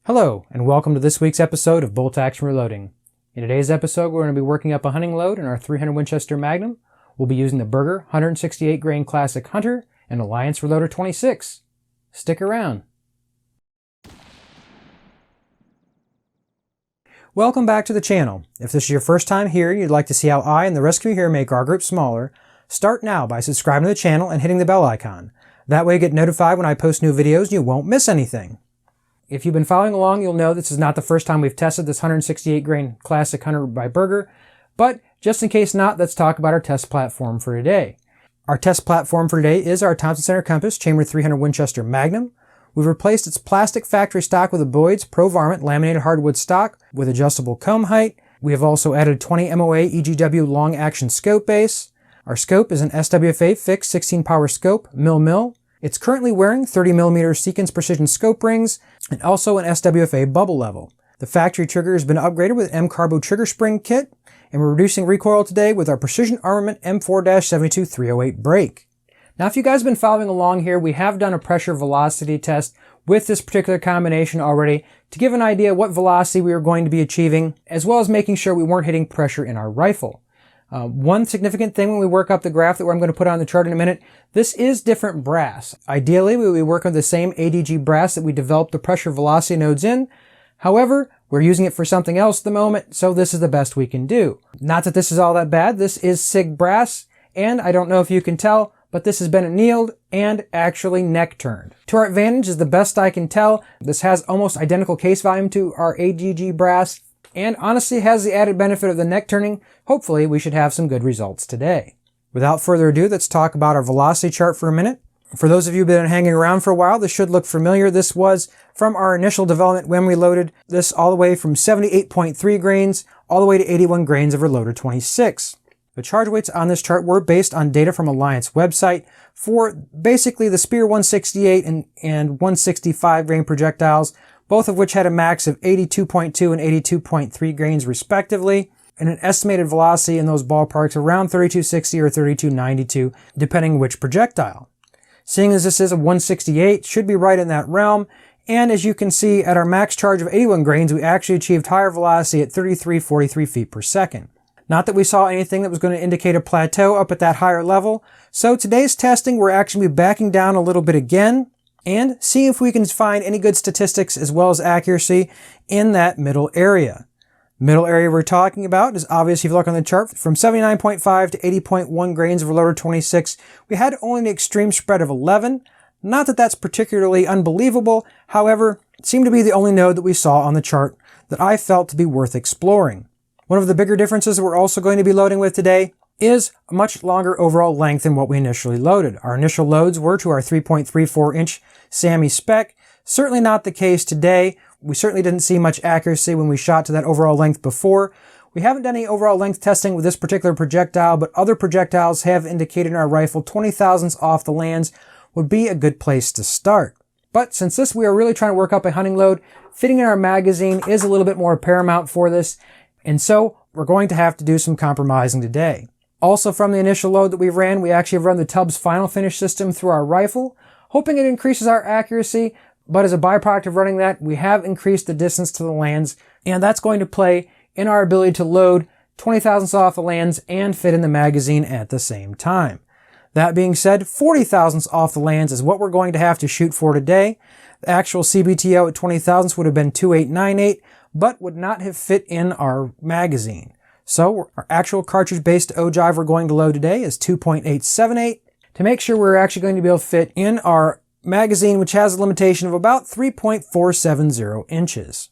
Hello, and welcome to this week's episode of Bolt Action Reloading. In today's episode, we're going to be working up a hunting load in our 300 Winchester Magnum. We'll be using the Berger 168 grain Classic Hunter and Alliant Reloder 26. Stick around. Welcome back to the channel. If this is your first time here and you'd like to see how I and the rest of you here make our group smaller, start now by subscribing to the channel and hitting the bell icon. That way you get notified when I post new videos and you won't miss anything. If you've been following along, you'll know this is not the first time we've tested this 168 grain Classic Hunter by Berger, but just in case not, let's talk about our test platform for today. Our test platform for today is our Thompson Center Compass Chamber 300 Winchester Magnum. We've replaced its plastic factory stock with a Boyds Pro Varmint laminated hardwood stock with adjustable comb height. We have also added 20 MOA EGW long action scope base. Our scope is an SWFA fixed 16 power scope, mil-mil. It's currently wearing 30mm Seekins precision scope rings and also an SWFA bubble level. The factory trigger has been upgraded with MCARBO trigger spring kit, and we're reducing recoil today with our Precision Armament M4-72308 brake. Now, if you guys have been following along here, we have done a pressure velocity test with this particular combination already to give an idea what velocity we were going to be achieving, as well as making sure we weren't hitting pressure in our rifle. One significant thing when we work up the graph that I'm going to put on the chart in a minute, this is different brass. Ideally, we would work on the same ADG Brass that we developed the pressure velocity nodes in. However, we're using it for something else at the moment, so this is the best we can do. Not that this is all that bad. This is SIG brass, and I don't know if you can tell, but this has been annealed and actually neck turned. To our advantage is the best I can tell. This has almost identical case volume to our ADG Brass, and honestly has the added benefit of the neck turning. Hopefully we should have some good results today. Without further ado, let's talk about our velocity chart for a minute. For those of you who've been hanging around for a while, this should look familiar. This was from our initial development when we loaded this all the way from 78.3 grains all the way to 81 grains of Reloder 26. The charge weights on this chart were based on data from Alliant's website for basically the Spear 168 and 165 grain projectiles, both of which had a max of 82.2 and 82.3 grains respectively, and an estimated velocity in those ballparks around 3260 or 3292, depending which projectile. Seeing as this is a 168, should be right in that realm, and as you can see, at our max charge of 81 grains, we actually achieved higher velocity at 3343 feet per second. Not that we saw anything that was going to indicate a plateau up at that higher level, so today's testing, we're actually backing down a little bit again, and see if we can find any good statistics as well as accuracy in that middle area. Middle area we're talking about is obviously, if you look on the chart, from 79.5 to 80.1 grains of Reloder 26, we had only an extreme spread of 11. Not that that's particularly unbelievable, however, it seemed to be the only node that we saw on the chart that I felt to be worth exploring. One of the bigger differences that we're also going to be loading with today is a much longer overall length than what we initially loaded. Our initial loads were to our 3.34 inch SAMI spec. Certainly not the case today. We certainly didn't see much accuracy when we shot to that overall length before. We haven't done any overall length testing with this particular projectile, but other projectiles have indicated in our rifle 20 thousandths off the lands would be a good place to start. But since this we are really trying to work up a hunting load, fitting in our magazine is a little bit more paramount for this, and so we're going to have to do some compromising today. Also, from the initial load that we ran, we actually have run the Tubbs final finish system through our rifle, hoping it increases our accuracy, but as a byproduct of running that, we have increased the distance to the lands, and that's going to play in our ability to load 20 thousandths off the lands and fit in the magazine at the same time. That being said, 40 thousandths off the lands is what we're going to have to shoot for today. The actual CBTO at 20 thousandths would have been 2898, but would not have fit in our magazine. So our actual cartridge-based ogive we're going to load today is 2.878 to make sure we're actually going to be able to fit in our magazine, which has a limitation of about 3.470 inches.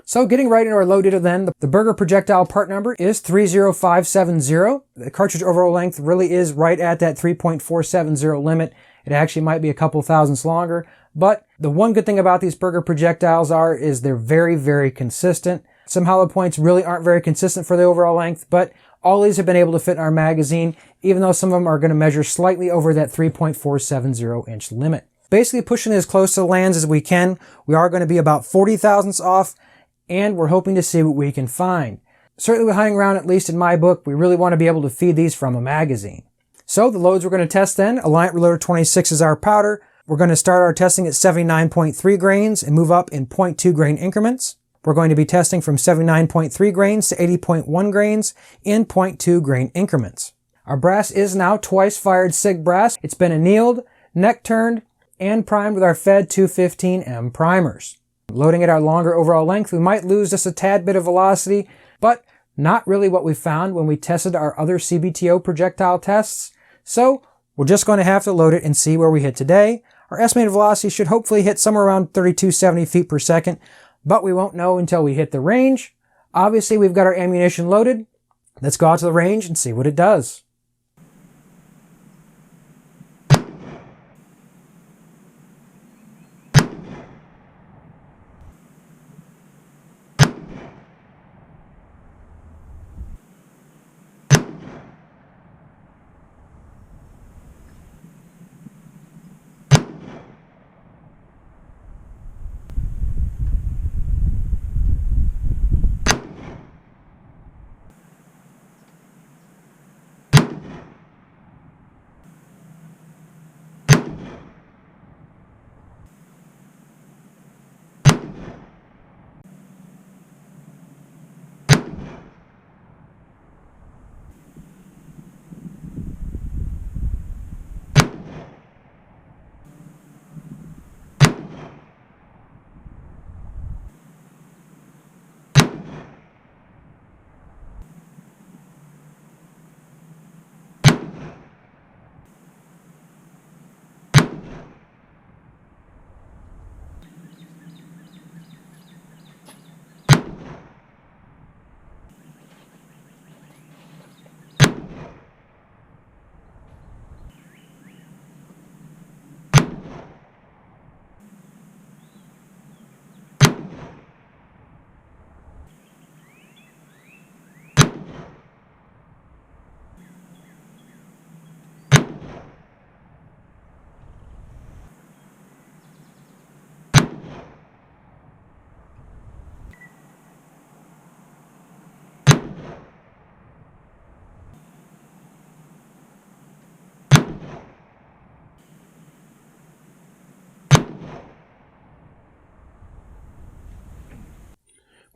So getting right into our load data then, the Berger projectile part number is 30570. The cartridge overall length really is right at that 3.470 limit. It actually might be a couple thousandths longer, but the one good thing about these Berger projectiles is they're very, very consistent. Some hollow points really aren't very consistent for the overall length, but all these have been able to fit in our magazine, even though some of them are going to measure slightly over that 3.470 inch limit. Basically pushing as close to the lands as we can. We are going to be about 40 thousandths off, and we're hoping to see what we can find. Certainly with hunting around, at least in my book, we really want to be able to feed these from a magazine. So the loads we're going to test then, Alliant Reloder 26 is our powder, We're going to start our testing at 79.3 grains and move up in 0.2 grain increments. We're going to be testing from 79.3 grains to 80.1 grains in 0.2 grain increments. Our brass is now twice fired SIG brass. It's been annealed, neck turned, and primed with our Fed 215M primers. Loading at our longer overall length, we might lose just a tad bit of velocity, but not really what we found when we tested our other CBTO projectile tests. So we're just going to have to load it and see where we hit today. Our estimated velocity should hopefully hit somewhere around 3270 feet per second, but we won't know until we hit the range. Obviously, we've got our ammunition loaded. Let's go out to the range and see what it does.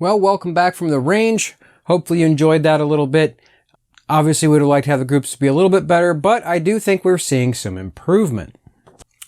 Well, welcome back from the range. Hopefully you enjoyed that a little bit. Obviously, we would have liked to have the groups be a little bit better, but I do think we're seeing some improvement.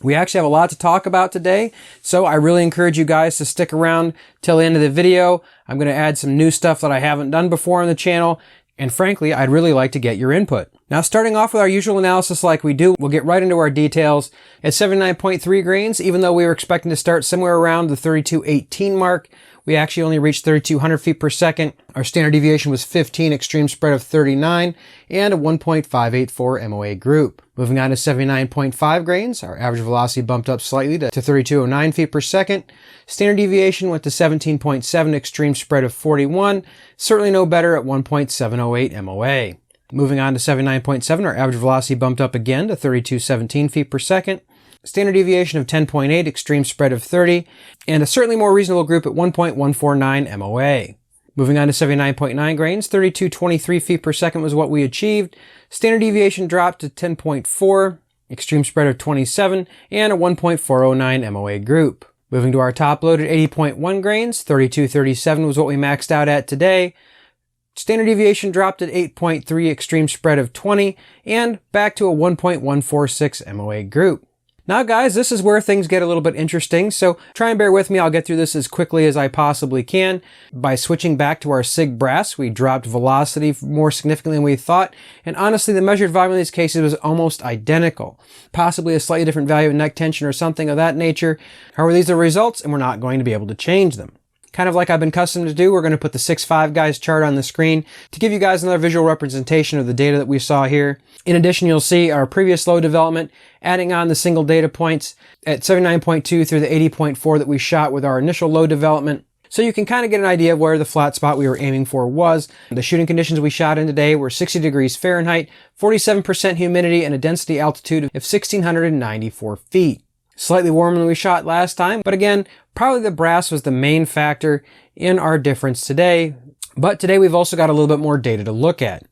We actually have a lot to talk about today, so I really encourage you guys to stick around till the end of the video. I'm going to add some new stuff that I haven't done before on the channel, and frankly, I'd really like to get your input. Now, starting off with our usual analysis like we do, we'll get right into our details. At 79.3 grains, even though we were expecting to start somewhere around the 3218 mark, we actually only reached 3,200 feet per second. Our standard deviation was 15, extreme spread of 39, and a 1.584 MOA group. Moving on to 79.5 grains, our average velocity bumped up slightly to 3,209 feet per second. Standard deviation went to 17.7, extreme spread of 41, certainly no better at 1.708 MOA. Moving on to 79.7, our average velocity bumped up again to 3,217 feet per second. Standard deviation of 10.8, extreme spread of 30, and a certainly more reasonable group at 1.149 MOA. Moving on to 79.9 grains, 3,223 feet per second was what we achieved. Standard deviation dropped to 10.4, extreme spread of 27, and a 1.409 MOA group. Moving to our top load at 80.1 grains, 3,237 was what we maxed out at today. Standard deviation dropped at 8.3, extreme spread of 20, and back to a 1.146 MOA group. Now guys, this is where things get a little bit interesting, so try and bear with me. I'll get through this as quickly as I possibly can. By switching back to our SIG brass, we dropped velocity more significantly than we thought, and honestly the measured volume in these cases was almost identical. Possibly a slightly different value of neck tension or something of that nature. However, these are results and we're not going to be able to change them. Kind of like I've been accustomed to do, we're going to put the 6.5 guys chart on the screen to give you guys another visual representation of the data that we saw here. In addition, you'll see our previous load development, adding on the single data points at 79.2 through the 80.4 that we shot with our initial load development. So you can kind of get an idea of where the flat spot we were aiming for was. The shooting conditions we shot in today were 60 degrees Fahrenheit, 47% humidity, and a density altitude of 1,694 feet. Slightly warmer than we shot last time, but again, probably the brass was the main factor in our difference today. But today we've also got a little bit more data to look at.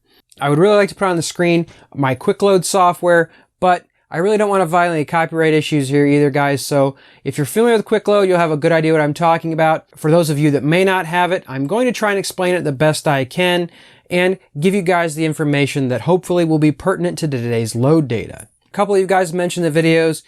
I would really like to put on the screen my quick load software, but I really don't want to violate any copyright issues here either, guys, so if you're familiar with quick load, you'll have a good idea what I'm talking about. For those of you that may not have it, I'm going to try and explain it the best I can and give you guys the information that hopefully will be pertinent to today's load data. A couple of you guys mentioned the videos,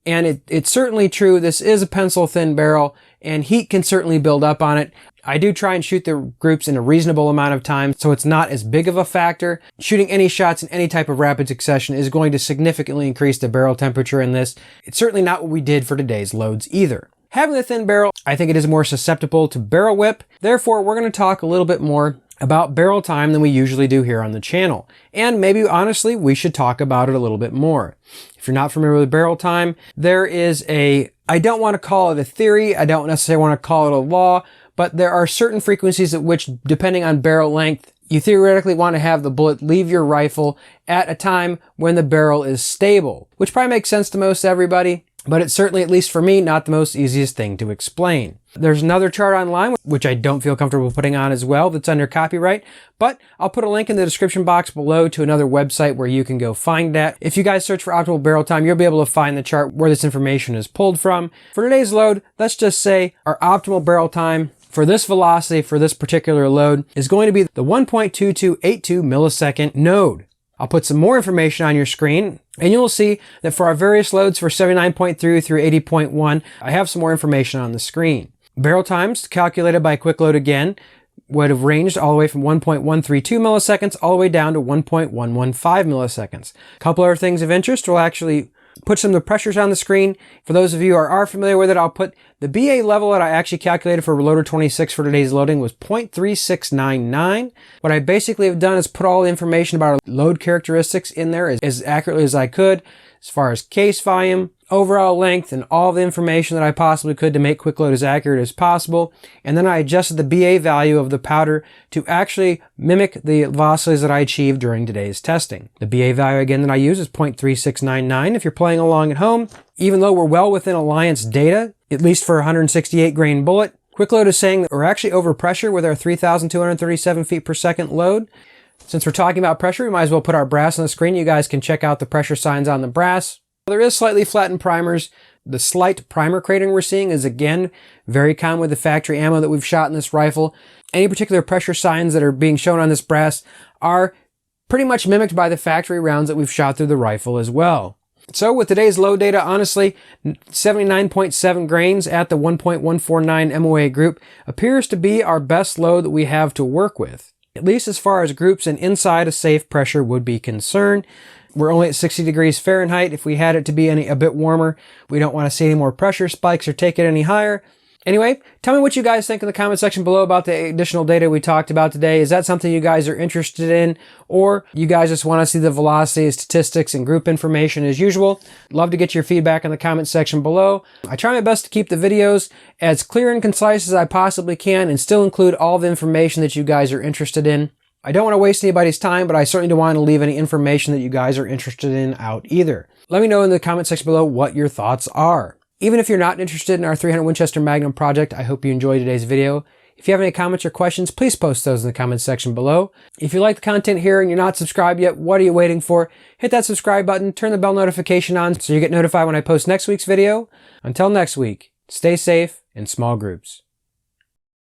and it's certainly true. This is a pencil thin barrel, and heat can certainly build up on it. I do try and shoot the groups in a reasonable amount of time, so it's not as big of a factor. Shooting any shots in any type of rapid succession is going to significantly increase the barrel temperature in this. It's certainly not what we did for today's loads either. Having the thin barrel, I think it is more susceptible to barrel whip. Therefore, we're going to talk a little bit more about barrel time than we usually do here on the channel. And maybe, honestly, we should talk about it a little bit more. If you're not familiar with barrel time, there is I don't want to call it a theory, I don't necessarily want to call it a law, but there are certain frequencies at which, depending on barrel length, you theoretically want to have the bullet leave your rifle at a time when the barrel is stable, which probably makes sense to most everybody, but it's certainly, at least for me, not the most easiest thing to explain. There's another chart online, which I don't feel comfortable putting on as well, that's under copyright, but I'll put a link in the description box below to another website where you can go find that. If you guys search for optimal barrel time, you'll be able to find the chart where this information is pulled from. For today's load, let's just say our optimal barrel time for this velocity, for this particular load, is going to be the 1.2282 millisecond node. I'll put some more information on your screen, and you'll see that for our various loads for 79.3 through 80.1, I have some more information on the screen. Barrel times, calculated by quick load again, would have ranged all the way from 1.132 milliseconds all the way down to 1.115 milliseconds. A couple other things of interest, we'll actually put some of the pressures on the screen. For those of you who are familiar with it, I'll put the BA level that I actually calculated for Reloder 26 for today's loading was 0.3699. What I basically have done is put all the information about our load characteristics in there as accurately as I could, as far as case volume, overall length, and all the information that I possibly could to make quick load as accurate as possible. And then I adjusted the BA value of the powder to actually mimic the velocities that I achieved during today's testing. The BA value again that I use is 0.3699 if you're playing along at home. Even though we're well within Alliant's data, at least for a 168 grain bullet, quick load is saying that we're actually over pressure with our 3,237 feet per second load. Since we're talking about pressure, we might as well put our brass on the screen. You guys can check out the pressure signs on the brass. There is slightly flattened primers. The slight primer cratering we're seeing is, again, very common with the factory ammo that we've shot in this rifle. Any particular pressure signs that are being shown on this brass are pretty much mimicked by the factory rounds that we've shot through the rifle as well. So with today's load data, honestly, 79.7 grains at the 1.149 MOA group appears to be our best load that we have to work with, at least as far as groups and inside a safe pressure would be concerned. We're only at 60 degrees Fahrenheit. If we had it to be a bit warmer, we don't want to see any more pressure spikes or take it any higher. Anyway, tell me what you guys think in the comment section below about the additional data we talked about today. Is that something you guys are interested in? Or you guys just want to see the velocity, statistics, and group information as usual? Love to get your feedback in the comment section below. I try my best to keep the videos as clear and concise as I possibly can and still include all the information that you guys are interested in. I don't want to waste anybody's time, but I certainly don't want to leave any information that you guys are interested in out either. Let me know in the comment section below what your thoughts are. Even if you're not interested in our 300 Winchester Magnum project, I hope you enjoyed today's video. If you have any comments or questions, please post those in the comment section below. If you like the content here and you're not subscribed yet, what are you waiting for? Hit that subscribe button, turn the bell notification on so you get notified when I post next week's video. Until next week, stay safe in small groups.